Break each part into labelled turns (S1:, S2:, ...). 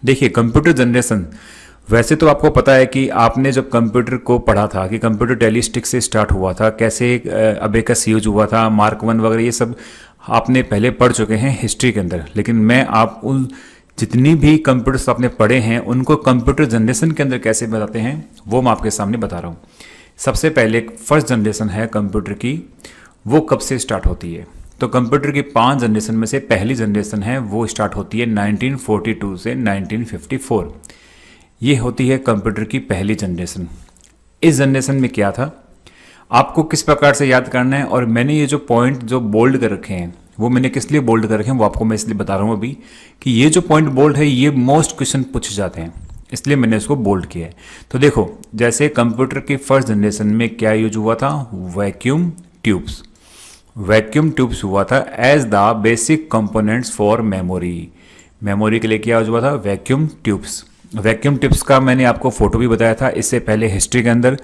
S1: देखिए, computer generation, वैसे तो आपको पता है कि आपने जब कंप्यूटर को पढ़ा था कि कंप्यूटर टेलीस्टिक से स्टार्ट हुआ था, कैसे अबेकस यूज हुआ था, मार्क वन वगैरह, ये सब आपने पहले पढ़ चुके हैं हिस्ट्री के अंदर। लेकिन मैं आप उन जितनी भी कंप्यूटर्स आपने पढ़े हैं उनको कंप्यूटर जनरेशन के अंदर कैसे बताते हैं वो मैं आपके सामने बता रहा हूँ। सबसे पहले फर्स्ट जनरेशन है कंप्यूटर की, वो कब से स्टार्ट होती है? तो कंप्यूटर की 5 जनरेशन में से पहली जनरेशन है वो स्टार्ट होती है 1942 से 1954। ये होती है कंप्यूटर की पहली जनरेशन। इस जनरेशन में क्या था, आपको किस प्रकार से याद करना है, और मैंने ये जो पॉइंट जो बोल्ड कर रखे हैं वो मैंने किस लिए बोल्ड कर रखे हैं वो आपको मैं इसलिए बता रहा हूँ अभी, कि ये जो पॉइंट बोल्ड है ये मोस्ट क्वेश्चन पूछे जाते हैं, इसलिए मैंने इसको बोल्ड किया है। तो देखो, जैसे कंप्यूटर की फर्स्ट जनरेशन में क्या यूज हुआ था? Vacuum tubes. वैक्यूम ट्यूब्स हुआ था as the basic components for memory. Memory के लिए क्या यूज हुआ था? Vacuum tubes. वैक्यूम ट्यूब्स का मैंने आपको फोटो भी बताया था इससे पहले हिस्ट्री के अंदर।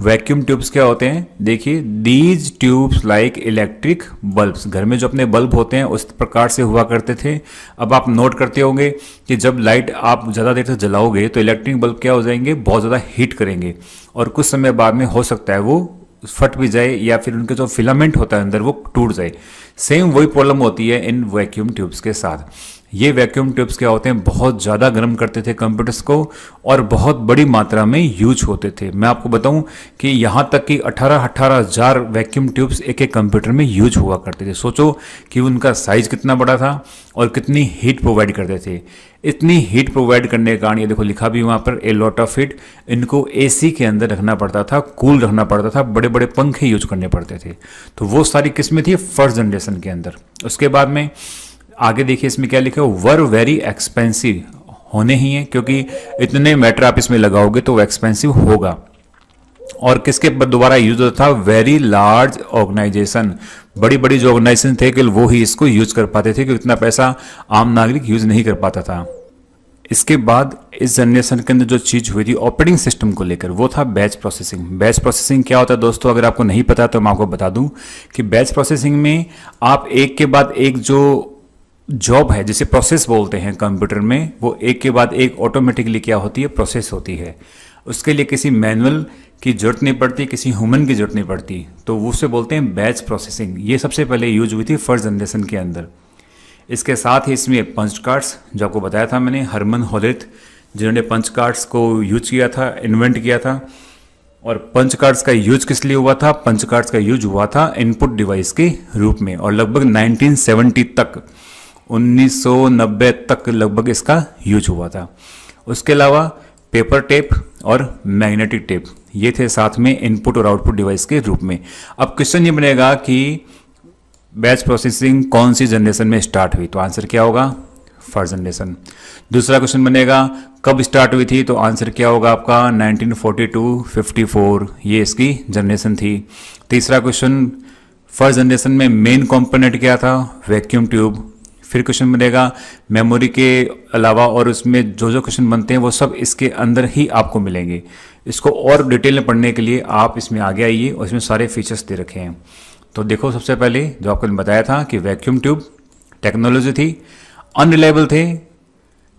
S1: वैक्यूम ट्यूब्स क्या होते हैं? देखिए, these tubes like electric bulbs. घर में जो अपने बल्ब होते हैं उस प्रकार से हुआ करते थे। अब आप नोट करते होंगे कि जब लाइट आप ज़्यादा देर तक जलाओगे तो इलेक्ट्रिक बल्ब क्या हो जाएंगे? बहुत ज़्यादा हीट करेंगे, और कुछ समय बाद में हो सकता है वो फट भी जाए या फिर उनके जो फिलामेंट होता है अंदर वो टूट जाए। सेम वही प्रॉब्लम होती है इन वैक्यूम ट्यूब्स के साथ। ये वैक्यूम ट्यूब्स क्या होते हैं? बहुत ज़्यादा गर्म करते थे कंप्यूटर्स को और बहुत बड़ी मात्रा में यूज होते थे। मैं आपको बताऊं कि यहाँ तक कि 18 हज़ार वैक्यूम ट्यूब्स एक एक कंप्यूटर में यूज हुआ करते थे। सोचो कि उनका साइज कितना बड़ा था और कितनी हीट प्रोवाइड करते थे। इतनी हीट प्रोवाइड करने के कारण, ये देखो लिखा भी वहाँ पर, ए लॉट ऑफ हीट, इनको एसी के अंदर रखना पड़ता था, कूल रखना पड़ता था, बड़े बड़े पंखे यूज करने पड़ते थे। तो वो सारी किस्में थी फर्स्ट जनरेशन के अंदर। उसके बाद में आगे देखिए इसमें क्या लिखा है? वर वेरी एक्सपेंसिव होने ही है, क्योंकि इतने मैटर आप इसमें लगाओगे तो वो एक्सपेंसिव होगा। और किसके दोबारा यूज होता था? Very large organisation. बड़ी बड़ी जो ऑर्गेनाइजेशन थे कि वो ही इसको यूज कर पाते थे, क्योंकि इतना पैसा आम नागरिक यूज नहीं कर पाता था। इसके बाद इस जनरेशन के अंदर जो चीज़ हुई थी ऑपरेटिंग सिस्टम को लेकर, वो था बैच प्रोसेसिंग। बैच प्रोसेसिंग क्या होता है दोस्तों, अगर आपको नहीं पता तो मैं आपको बता दूं कि बैच प्रोसेसिंग में आप एक के बाद एक जो जॉब है, जिसे प्रोसेस बोलते हैं कंप्यूटर में, वो एक के बाद एक ऑटोमेटिकली क्या होती है? प्रोसेस होती है। उसके लिए किसी मैनुअल की जरूरत नहीं पड़ती, किसी ह्यूमन की जरूरत नहीं पड़ती, तो उसे बोलते हैं बैच प्रोसेसिंग। ये सबसे पहले यूज हुई थी फर्स्ट जनरेशन के अंदर। इसके साथ ही इसमें पंच कार्ड्स, जो आपको बताया था मैंने, हरमन होलिथ जिन्होंने पंच कार्ड्स को यूज किया था, इन्वेंट किया था। और पंच कार्ड्स का यूज किस लिए हुआ था? पंच कार्ड्स का यूज हुआ था इनपुट डिवाइस के रूप में, और लगभग 1970 तक, 1990 तक लगभग इसका यूज हुआ था। उसके अलावा पेपर टेप और मैग्नेटिक टेप, ये थे साथ में इनपुट और आउटपुट डिवाइस के रूप में। अब क्वेश्चन ये बनेगा कि बैच प्रोसेसिंग कौन सी जनरेशन में स्टार्ट हुई? तो आंसर क्या होगा? First generation. दूसरा क्वेश्चन बनेगा कब स्टार्ट हुई थी? तो आंसर क्या होगा आपका? 1942, 54, ये इसकी जनरेशन थी। तीसरा क्वेश्चन, फर्स्ट जनरेशन में मेन कंपोनेंट क्या था? Vacuum tube. फिर क्वेश्चन बनेगा मेमोरी के अलावा, और उसमें जो जो क्वेश्चन बनते हैं वो सब इसके अंदर ही आपको मिलेंगे। इसको और डिटेल में पढ़ने के लिए आप इसमें आगे आइए, और इसमें सारे फीचर्स दे रखे हैं। तो देखो, सबसे पहले जो आपको बताया था कि वैक्यूम ट्यूब टेक्नोलॉजी थी, अनरिलायबल थे,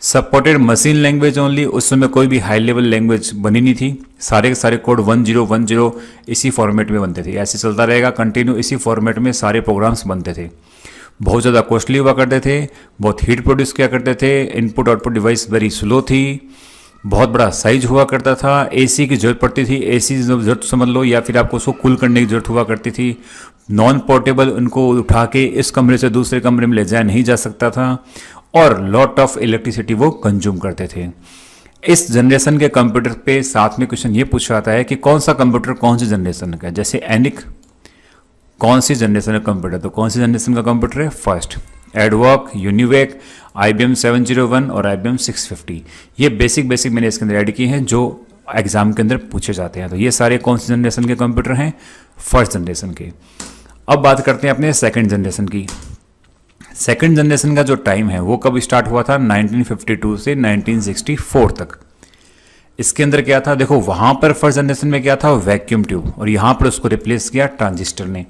S1: सपोर्टेड मशीन लैंग्वेज ओनली। उस समय कोई भी हाई लेवल लैंग्वेज बनी नहीं थी। सारे के सारे कोड 1010 इसी फॉर्मेट में बनते थे। ऐसे चलता रहेगा कंटिन्यू, इसी फॉर्मेट में सारे प्रोग्राम्स बनते थे। बहुत ज़्यादा कॉस्टली हुआ करते थे, बहुत हीट प्रोड्यूस किया करते थे, input output device very slow थी, बहुत बड़ा साइज हुआ करता था, एसी की जरूरत पड़ती थी, एसी की जरूरत समझ लो, या फिर आपको उसको कूल करने की जरूरत हुआ करती थी। नॉन पोर्टेबल, उनको उठा के इस कमरे से दूसरे कमरे में ले जाया नहीं जा सकता था, और लॉट ऑफ इलेक्ट्रिसिटी वो कंज्यूम करते थे। इस जनरेशन के कंप्यूटर पे साथ में क्वेश्चन ये पूछा जाता है कि कौन सा कंप्यूटर कौन सी जनरेशन का है। जैसे एनिक कौन सी जनरेशन का कंप्यूटर? तो कौन सी जनरेशन का कंप्यूटर है? फर्स्ट। एडवॉक, यूनिवेक, IBM 701 और IBM 650, ये बेसिक मैंने इसके अंदर ऐड किए हैं जो एग्जाम के अंदर पूछे जाते हैं। तो ये सारे कौन सी जनरेशन के कंप्यूटर हैं? फर्स्ट जनरेशन के। अब बात करते हैं अपने सेकंड जनरेशन की। सेकंड जनरेशन का जो टाइम है वो कब स्टार्ट हुआ था? 1952 से 1964 तक। इसके अंदर क्या था? देखो, वहां पर फर्स्ट जनरेशन में क्या था? वैक्यूम ट्यूब, और यहां पर उसको रिप्लेस किया ट्रांजिस्टर ने।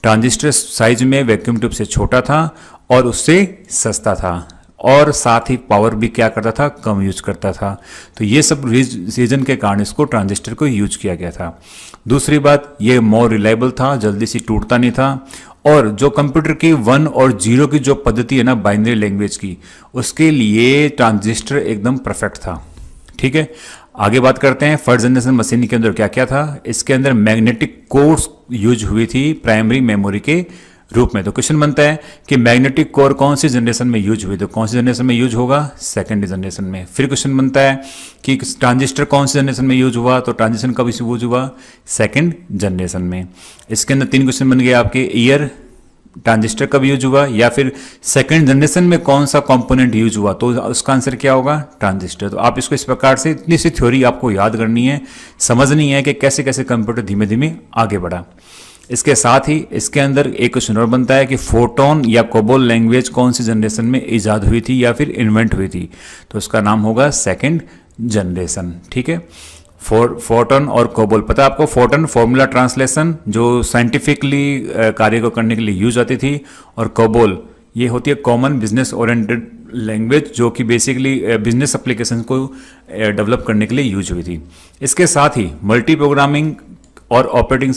S1: ट्रांजिस्टर साइज में वैक्यूम ट्यूब से छोटा था और उससे सस्ता था। और साथ ही पावर भी क्या करता था, कम यूज करता था। तो ये सब रीजन के कारण इसको ट्रांजिस्टर को यूज किया गया था। दूसरी बात, ये मोर रिलायबल था, जल्दी से टूटता नहीं था, और जो कंप्यूटर की 1 और 0 की जो पद्धति है ना बाइनरी लैंग्वेज की, उसके लिए ट्रांजिस्टर एकदम परफेक्ट था। ठीक है, आगे बात करते हैं फर्स्ट जनरेशन मशीन के अंदर क्या क्या था। इसके अंदर मैग्नेटिक कोर्स यूज हुई थी प्राइमरी मेमोरी के रूप में। तो क्वेश्चन बनता है कि मैग्नेटिक कोर कौन सी जनरेशन में यूज हुई, तो कौन सी जनरेशन में यूज होगा, सेकंड जनरेशन में। फिर क्वेश्चन बनता है कि ट्रांजिस्टर कौन सी जनरेशन में यूज हुआ, तो ट्रांजिस्टर कब यूज हुआ, सेकंड जनरेशन में। इसके अंदर 3 क्वेश्चन बन गए आपके, ईयर ट्रांजिस्टर कब यूज हुआ, या फिर सेकंड जनरेशन में कौन सा कंपोनेंट यूज हुआ, तो उसका आंसर क्या होगा, ट्रांजिस्टर। तो आप इसको इस प्रकार से इतनी सी थ्योरी आपको याद करनी है, समझनी है कि कैसे कैसे कंप्यूटर धीमे धीमे आगे बढ़ा। इसके साथ ही इसके अंदर एक क्वेश्चन और बनता है कि फोटोन या कोबोल लैंग्वेज कौन सी जनरेशन में इजाद हुई थी या फिर इन्वेंट हुई थी, तो उसका नाम होगा सेकंड जनरेशन। ठीक है, फोटोन और कोबोल, पता है आपको, फोटोन फॉर्मूला ट्रांसलेशन जो साइंटिफिकली कार्य को करने के लिए यूज आती थी, और कोबोल ये होती है कॉमन बिजनेस ओरिएंटेड लैंग्वेज जो कि बेसिकली बिजनेस एप्लीकेशन को डेवलप करने के लिए यूज हुई थी। इसके साथ ही मल्टी प्रोग्रामिंग और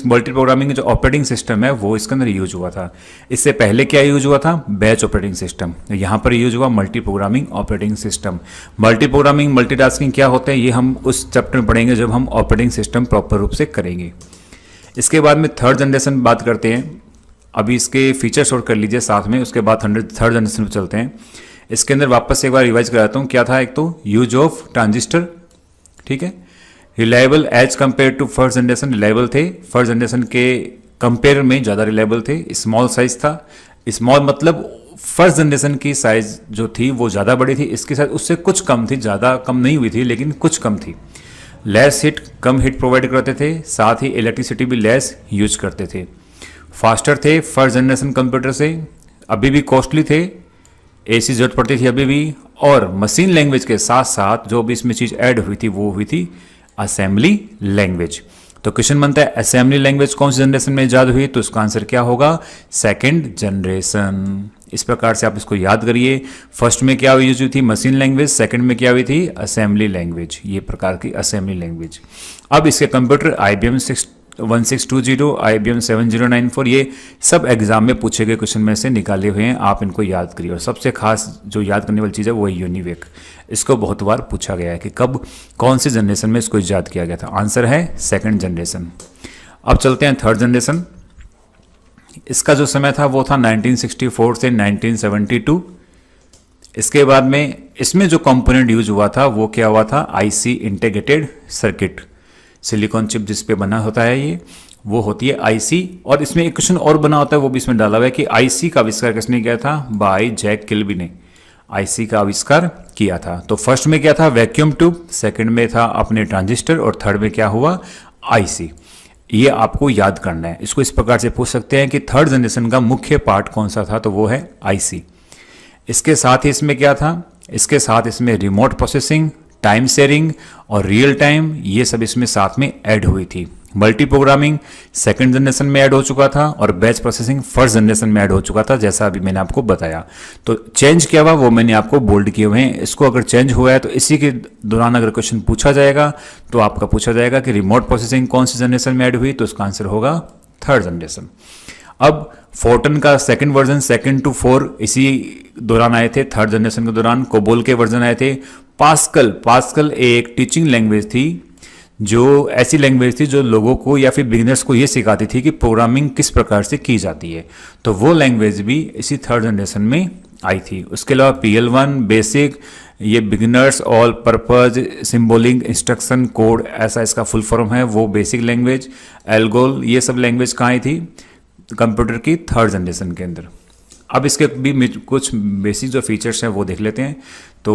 S1: मल्टी प्रोग्रामिंग जो ऑपरेटिंग सिस्टम है वो इसके अंदर यूज हुआ था। इससे पहले क्या यूज हुआ था, बैच ऑपरेटिंग सिस्टम। यहाँ पर यूज हुआ multi programming operating system. Multi programming multitasking क्या होते हैं, ये हम उस चैप्टर में पढ़ेंगे जब हम ऑपरेटिंग सिस्टम प्रॉपर रूप से करेंगे। इसके बाद में थर्ड जनरेशन बात करते हैं। अभी इसके फीचर्स और कर लीजिए साथ में, उसके बाद थर्ड जनरेशन पर चलते हैं। इसके अंदर वापस से एक बार रिवाइज कराता हूँ। क्या था, एक तो यूज ऑफ ट्रांजिस्टर, ठीक है, reliable as compare to first generation, reliable थे, फर्स्ट जनरेशन के कंपेयर में ज़्यादा रिलायबल थे। स्मॉल साइज था, स्मॉल मतलब फर्स्ट जनरेशन की साइज जो थी वो ज़्यादा बड़ी थी, इसके साथ उससे कुछ कम थी, ज़्यादा कम नहीं हुई थी लेकिन कुछ कम थी। लेस हिट, कम हिट प्रोवाइड करते थे, साथ ही इलेक्ट्रिसिटी भी लेस यूज करते थे। फास्टर थे फर्स्ट जनरेशन कंप्यूटर से, अभी भी कॉस्टली थे, एसी जरूरत पड़ती थी अभी भी, और मशीन लैंग्वेज के साथ साथ जो भी इसमें चीज़ ऐड हुई थी वो हुई थी असेंबली लैंग्वेज। तो क्वेश्चन बनता है असेंबली लैंग्वेज कौन सी जनरेशन में इजाद हुई, तो उसका आंसर क्या होगा, सेकंड जनरेशन। इस प्रकार से आप इसको याद करिए। फर्स्ट में क्या यूज हुई थी, मशीन लैंग्वेज, सेकंड में क्या हुई थी, असेंबली लैंग्वेज, ये प्रकार की असेंबली लैंग्वेज। अब इसके कंप्यूटर IBM 1620, IBM 7094, ये सब एग्जाम में पूछे गए क्वेश्चन में से निकाले हुए हैं, आप इनको याद करिए। और सबसे खास जो याद करने वाली चीज़ है वो है यूनिवेक। इसको बहुत बार पूछा गया है कि कब कौन सी जनरेशन में इसको ईजाद किया गया था, आंसर है सेकंड जनरेशन। अब चलते हैं थर्ड जनरेशन। इसका जो समय था वो था 1964 से 1972। इसके बाद में इसमें जो कंपोनेंट यूज हुआ था वो क्या हुआ था, IC integrated circuit, silicon chip जिस पे बना होता है ये, वो होती है IC। और इसमें एक क्वेश्चन और बना होता है, वो भी इसमें डाला हुआ है कि IC का आविष्कार किसने किया था, बाय जैक किल्बी ने IC का आविष्कार किया था। तो फर्स्ट में क्या था, वैक्यूम ट्यूब, सेकंड में था अपने ट्रांजिस्टर, और थर्ड में क्या हुआ, IC। ये आपको याद करना है। इसको इस प्रकार से पूछ सकते हैं कि थर्ड जनरेशन का मुख्य पार्ट कौन सा था, तो वो है IC। इसके साथ ही इसमें क्या था, इसके साथ इसमें रिमोट प्रोसेसिंग, टाइम शेयरिंग और रियल टाइम, ये सब इसमें साथ में ऐड हुई थी। मल्टी प्रोग्रामिंग सेकंड जनरेशन में ऐड हो चुका था, और बैच प्रोसेसिंग फर्स्ट जनरेशन में ऐड हो चुका था, जैसा अभी मैंने आपको बताया। तो चेंज क्या हुआ वो मैंने आपको बोल्ड किए हुए हैं। इसको अगर चेंज हुआ है तो इसी के दौरान अगर क्वेश्चन पूछा जाएगा तो आपका पूछा जाएगा कि रिमोट प्रोसेसिंग कौन सी जनरेशन में ऐड हुई, तो उसका आंसर होगा थर्ड जनरेशन। अब फोर्टन का सेकंड वर्जन 2 to 4 इसी दौरान आए थे, थर्ड जनरेशन के दौरान। कोबोल के वर्जन आए थे। पास्कल एक टीचिंग लैंग्वेज थी, जो ऐसी लैंग्वेज थी जो लोगों को या फिर बिगिनर्स को ये सिखाती थी कि प्रोग्रामिंग किस प्रकार से की जाती है। तो वो लैंग्वेज भी इसी थर्ड जनरेशन में आई थी। उसके अलावा PL1 बेसिक, ये beginners all purpose symbolic instruction code, ऐसा इसका फुल फॉर्म है, वो बेसिक लैंग्वेज। एल्गोल, ये सब लैंग्वेज कहाँ आई थी, कंप्यूटर की थर्ड जनरेशन के अंदर। अब इसके भी कुछ बेसिक जो फीचर्स हैं वो देख लेते हैं। तो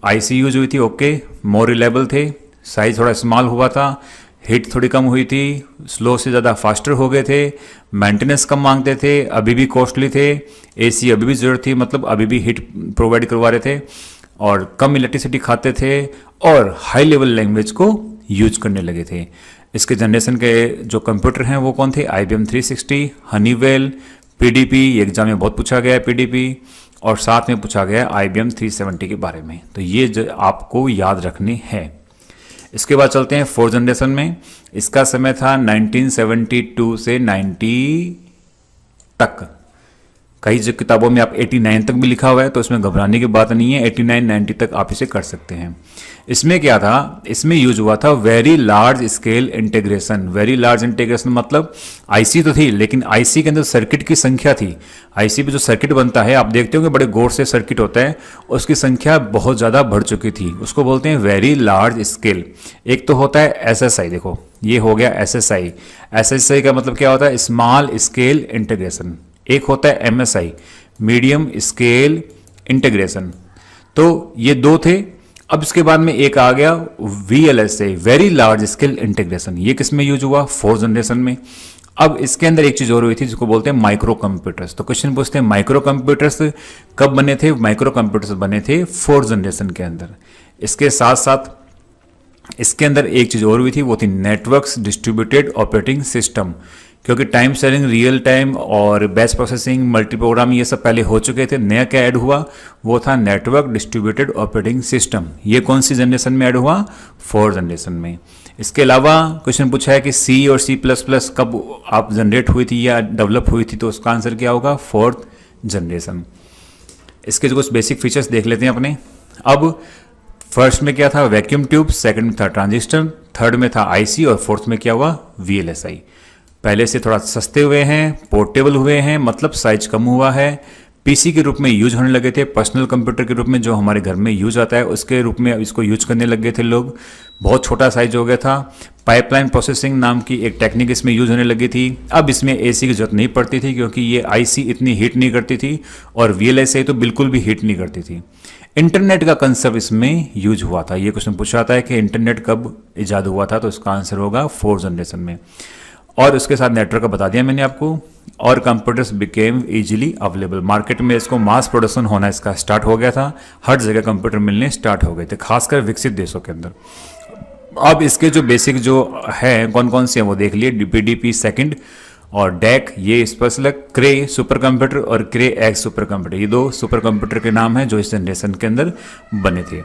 S1: IC यूज हुई थी, ओके, मोर रिलायबल थे, साइज थोड़ा स्मॉल हुआ था, हिट थोड़ी कम हुई थी, स्लो से ज़्यादा फास्टर हो गए थे, मेंटेनेंस कम मांगते थे, अभी भी कॉस्टली थे, AC अभी भी ज़रूरत थी, मतलब अभी भी हिट प्रोवाइड करवा रहे थे, और कम इलेक्ट्रिसिटी खाते थे, और हाई लेवल लैंग्वेज को यूज करने लगे थे। इसके जनरेशन के जो कंप्यूटर हैं वो कौन थे, IBM 360, हनीवेल, PDP, ये एग्जाम में बहुत पूछा गया है PDP, और साथ में पूछा गया IBM 370 के बारे में। तो ये आपको याद रखने हैं। इसके बाद चलते हैं 4th जनरेशन में। इसका समय था 1972 से 90 तक। कई जो किताबों में आप 89 तक भी लिखा हुआ है, तो इसमें घबराने की बात नहीं है, 89-90 तक आप इसे कर सकते हैं। इसमें क्या था, इसमें यूज हुआ था very large scale integration. Very large integration मतलब आईसी तो थी, लेकिन आईसी के अंदर सर्किट की संख्या थी। आईसी पे जो सर्किट बनता है, आप देखते होंगे बड़े गौर से सर्किट होता है, उसकी संख्या बहुत ज़्यादा बढ़ चुकी थी। उसको बोलते हैं वेरी लार्ज स्केल। एक तो होता है एसएसआई, देखो ये हो गया एसएसआई। एसएसआई का मतलब क्या होता है, स्मॉल स्केल इंटीग्रेशन। एक होता है एमएसआई, मीडियम स्केल इंटीग्रेशन। तो ये दो थे। अब इसके बाद में एक आ गया VLSI, very large scale integration. ये किस में यूज हुआ, 4th जनरेशन में। अब इसके अंदर एक चीज और हुई थी जिसको बोलते हैं माइक्रो कंप्यूटर्स। तो क्वेश्चन पूछते हैं माइक्रो कंप्यूटर्स कब बने थे। माइक्रो कंप्यूटर्स बने थे 4th जनरेशन के अंदर। इसके साथ साथ इसके अंदर एक चीज और हुई थी, वो थी नेटवर्क्स डिस्ट्रीब्यूटेड ऑपरेटिंग सिस्टम। क्योंकि टाइम शेयरिंग, रियल टाइम और बैच प्रोसेसिंग, मल्टी प्रोग्राम ये सब पहले हो चुके थे। नया क्या ऐड हुआ, वो था नेटवर्क डिस्ट्रीब्यूटेड ऑपरेटिंग सिस्टम। ये कौन सी जनरेशन में ऐड हुआ, 4th जनरेशन में। इसके अलावा क्वेश्चन पूछा है कि C और C++ कब आप जनरेट हुई थी या डेवलप हुई थी, तो उसका आंसर क्या होगा, 4th जनरेशन। इसके जो कुछ बेसिक फीचर्स देख लेते हैं अपने। अब फर्स्ट में क्या था, वैक्यूम ट्यूब, सेकंड में था ट्रांजिस्टर, थर्ड में था आईसी और फोर्थ में क्या हुआ, VLSI। पहले से थोड़ा सस्ते हुए हैं, पोर्टेबल हुए हैं, मतलब साइज कम हुआ है। पीसी के रूप में यूज होने लगे थे, पर्सनल कंप्यूटर के रूप में जो हमारे घर में यूज आता है उसके रूप में इसको यूज करने लग गए थे लोग। बहुत छोटा साइज हो गया था। पाइपलाइन प्रोसेसिंग नाम की एक टेक्निक इसमें यूज होने लगी थी। अब इसमें एसी की जरूरत नहीं पड़ती थी क्योंकि ये आईसी इतनी हीट नहीं करती थी और VLSI तो बिल्कुल भी हीट नहीं करती थी। इंटरनेट का कंसेप्ट इसमें यूज हुआ था। ये क्वेश्चन पूछा था कि इंटरनेट कब इजाद हुआ था, तो इसका आंसर होगा 4th जनरेशन में। और उसके साथ नेटवर्क का बता दिया मैंने आपको। और computers became easily available, market में इसको मास प्रोडक्शन होना इसका स्टार्ट हो गया था। हर जगह कंप्यूटर मिलने स्टार्ट हो गए थे, खासकर विकसित देशों के अंदर। अब इसके जो बेसिक जो है कौन कौन से हैं वो देख लिए। DPDP सेकंड और DEC, ये स्पेशल क्रे सुपर कंप्यूटर और क्रे एक्स सुपर कंप्यूटर, ये दो सुपर कंप्यूटर के नाम हैं जो इस जनरेशन के अंदर बने थे।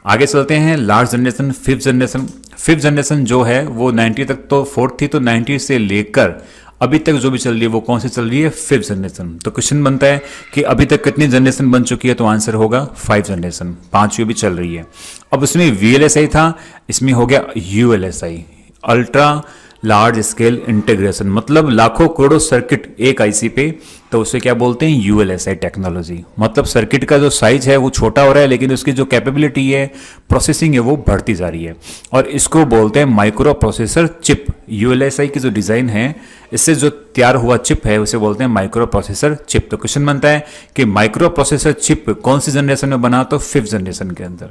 S1: आगे चलते हैं last generation, 5th generation. 5th generation जो है वो 90 तक तो 4th थी, तो 90 से लेकर अभी तक जो भी चल रही है वो कौन सी चल रही है, 5th जनरेशन। तो क्वेश्चन बनता है कि अभी तक कितनी जनरेशन बन चुकी है, तो आंसर होगा 5 जनरेशन, 5वीं भी चल रही है। अब उसमें VLSI था, इसमें हो गया ULSI, ultra large scale integration, मतलब लाखों करोड़ों सर्किट एक आईसी पे, तो उसे क्या बोलते हैं, ULSI टेक्नोलॉजी। मतलब सर्किट का जो साइज है वो छोटा हो रहा है, लेकिन उसकी जो कैपेबिलिटी है, प्रोसेसिंग है, वो बढ़ती जा रही है। और इसको बोलते हैं माइक्रो प्रोसेसर चिप। ULSI की जो डिजाइन है, इससे जो तैयार हुआ चिप है उसे बोलते हैं माइक्रो प्रोसेसर चिप। तो क्वेश्चन बनता है कि माइक्रो प्रोसेसर चिप कौन सी जनरेशन में बना, तो 5th जनरेशन के अंदर,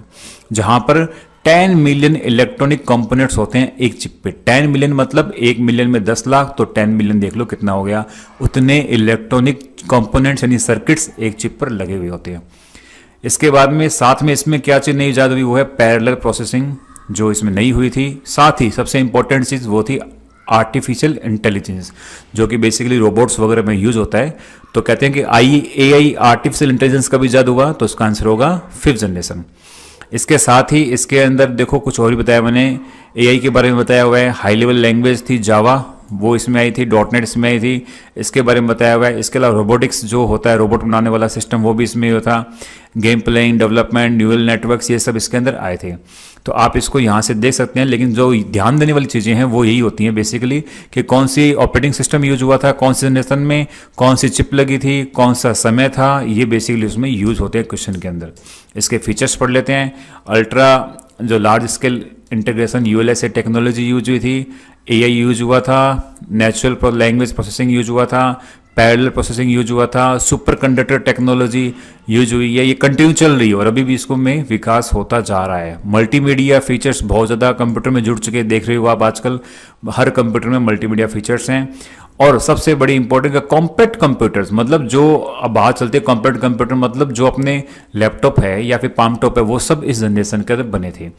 S1: जहां पर 10 मिलियन इलेक्ट्रॉनिक कंपोनेंट्स होते हैं एक चिप पे। 10 मिलियन मतलब 1 मिलियन में 10 लाख, तो 10 मिलियन देख लो कितना हो गया। उतने इलेक्ट्रॉनिक कंपोनेंट्स यानी सर्किट्स एक चिप पर लगे हुए होते हैं। इसके बाद में साथ में इसमें क्या चीज नई इजाद हुई, वो है पैरेलल प्रोसेसिंग, जो इसमें नई हुई थी। साथ ही सबसे इंपॉर्टेंट चीज वो थी आर्टिफिशियल इंटेलिजेंस, जो कि बेसिकली रोबोट्स वगैरह में यूज होता है। तो कहते हैं कि AI आर्टिफिशियल इंटेलिजेंस कब इजाद हुआ, तो इसका आंसर होगा 5th जनरेशन। इसके साथ ही इसके अंदर देखो कुछ और भी बताया मैंने, AI के बारे में बताया हुआ है। हाई लेवल लैंग्वेज थी जावा, वो इसमें आई थी। .NET इसमें आई थी, इसके बारे में बताया हुआ है। इसके अलावा रोबोटिक्स जो होता है, रोबोट बनाने वाला सिस्टम, वो भी इसमें होता। Game playing, development, neural networks, ये सब इसके अंदर आए थे। तो आप इसको यहाँ से देख सकते हैं, लेकिन जो ध्यान देने वाली चीज़ें हैं वो यही होती हैं बेसिकली, कि कौन सी ऑपरेटिंग सिस्टम यूज हुआ था, कौन सी जनरेशन में, कौन सी चिप लगी थी, कौन सा समय था, ये बेसिकली उसमें यूज होते हैं क्वेश्चन के अंदर। इसके फीचर्स पढ़ लेते हैं। अल्ट्रा जो large scale integration ULSI technology use हुई थी, AI यूज हुआ था, नेचुरल लैंग्वेज प्रोसेसिंग यूज हुआ था, पैरेलल प्रोसेसिंग यूज हुआ था, सुपर कंडक्टर टेक्नोलॉजी यूज हुई है। ये कंटिन्यू चल रही है और अभी भी इसको में विकास होता जा रहा है। मल्टीमीडिया फीचर्स बहुत ज़्यादा कंप्यूटर में जुड़ चुके हैं, देख रहे हो आप आजकल हर कंप्यूटर में मल्टीमीडिया फीचर्स हैं। और सबसे बड़ी इंपॉर्टेंट है कॉम्पैक्ट कंप्यूटर्स, मतलब जो अब बात चलती है कॉम्पैक्ट कंप्यूटर, मतलब जो अपने लैपटॉप है या फिर पाम टॉप है, वो सब इस जनरेशन के अंदर बने थे।